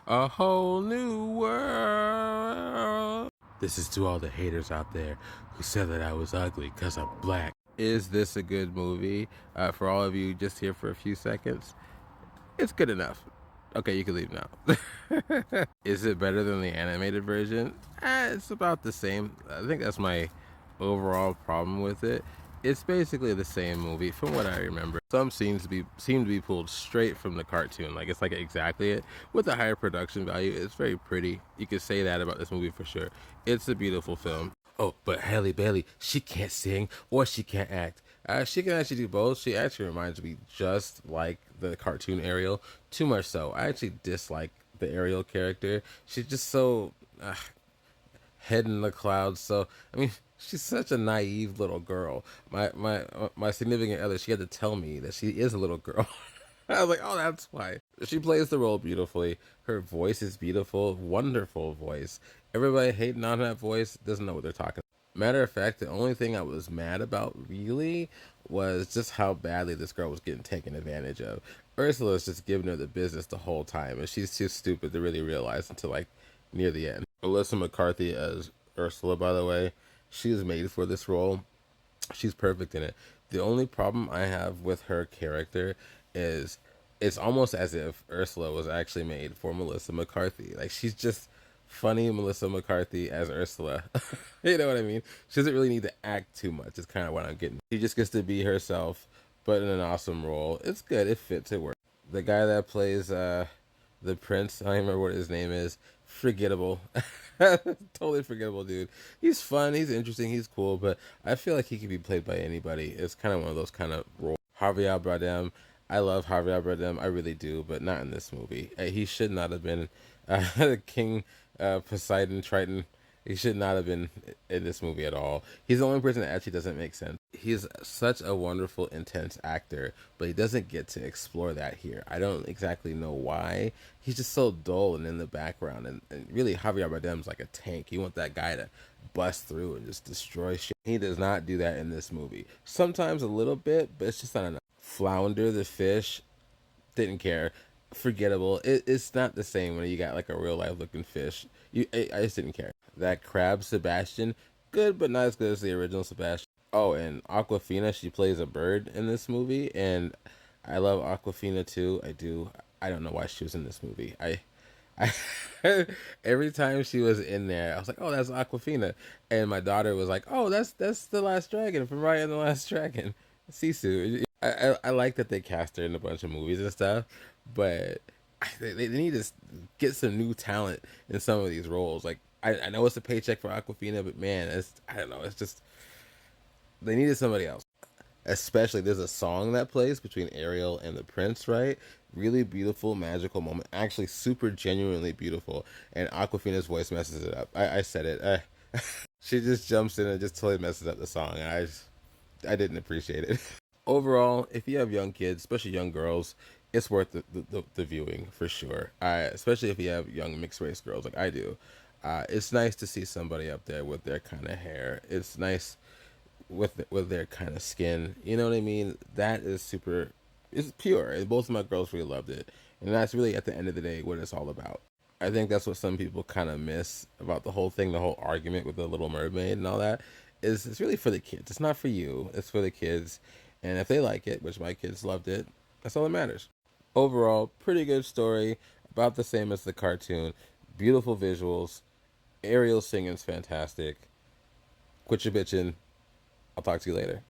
A whole new world. This is to all the haters out there who said that I was ugly because I'm black. Is this a good movie? For all of you just here for a few seconds, it's good enough. Okay, you can leave now. Is it better than the animated version? It's about the same. I think that's my overall problem with it. It's basically the same movie from what I remember. Some scenes seem to be pulled straight from the cartoon. Like it's like exactly it. With a higher production value, it's very pretty. You could say that about this movie for sure. It's a beautiful film. Oh, but Halle Bailey, she can't sing or she can't act. She can actually do both. She actually reminds me just like the cartoon Ariel. Too much so. I actually dislike the Ariel character. She's just so head in the clouds. So I mean, she's such a naive little girl. My significant other, she had to tell me that she is a little girl. I was like, oh, that's why. She plays the role beautifully. Her voice is beautiful, wonderful voice. Everybody hating on that voice doesn't know what they're talking about. Matter of fact, the only thing I was mad about really was just how badly this girl was getting taken advantage of. Ursula's just giving her the business the whole time, and she's too stupid to really realize until like near the end. Melissa McCarthy as Ursula, by the way, she was made for this role. She's perfect in it. The only problem I have with her character is it's almost as if Ursula was actually made for Melissa McCarthy. Like she's just funny Melissa McCarthy as Ursula. You know what I mean? She doesn't really need to act too much. It's kind of what I'm getting. She just gets to be herself, but in an awesome role. It's good. It fits. It works. The guy that plays the prince, I don't remember what his name is. Forgettable. Totally forgettable, dude. He's fun, he's interesting, he's cool, but I feel like he could be played by anybody. It's kind of one of those kind of roles. Javier Bardem, I love Javier Bardem, I really do, but not in this movie. He should not have been King Poseidon Triton. He should not have been in this movie at all. He's the only person that actually doesn't make sense. He's such a wonderful, intense actor, but he doesn't get to explore that here. I don't exactly know why. He's just so dull and in the background. And really, Javier Bardem's like a tank. You want that guy to bust through and just destroy shit. He does not do that in this movie. Sometimes a little bit, but it's just not enough. Flounder the fish, didn't care. Forgettable. It's not the same when you got like a real life looking fish. I just didn't care. That crab Sebastian, good but not as good as the original Sebastian. Oh, and Aquafina, she plays a bird in this movie, and I love Aquafina too. I do. I don't know why she was in this movie. I every time she was in there, I was like, "Oh, that's Aquafina," and my daughter was like, "Oh, that's the Last Dragon from Raya and the Last Dragon, Sisu." I like that they cast her in a bunch of movies and stuff, but they need to get some new talent in some of these roles. Like I know it's a paycheck for Aquafina, but man, I don't know. It's just they needed somebody else. Especially there's a song that plays between Ariel and the prince, right? Really beautiful, magical moment. Actually, super genuinely beautiful. And Aquafina's voice messes it up. I said it. She just jumps in and just totally messes up the song. And I didn't appreciate it. Overall, if you have young kids, especially young girls, it's worth the viewing for sure. Especially if you have young mixed race girls like I do. It's nice to see somebody up there with their kind of hair. It's nice with their kind of skin. You know what I mean? That is super. It's pure. And both of my girls really loved it, and that's really at the end of the day what it's all about. I think that's what some people kind of miss about the whole thing, the whole argument with the Little Mermaid and all that. Is it's really for the kids. It's not for you. It's for the kids, and if they like it, which my kids loved it, that's all that matters. Overall, pretty good story. About the same as the cartoon. Beautiful visuals. Ariel singing's fantastic. Quit your bitching. I'll talk to you later.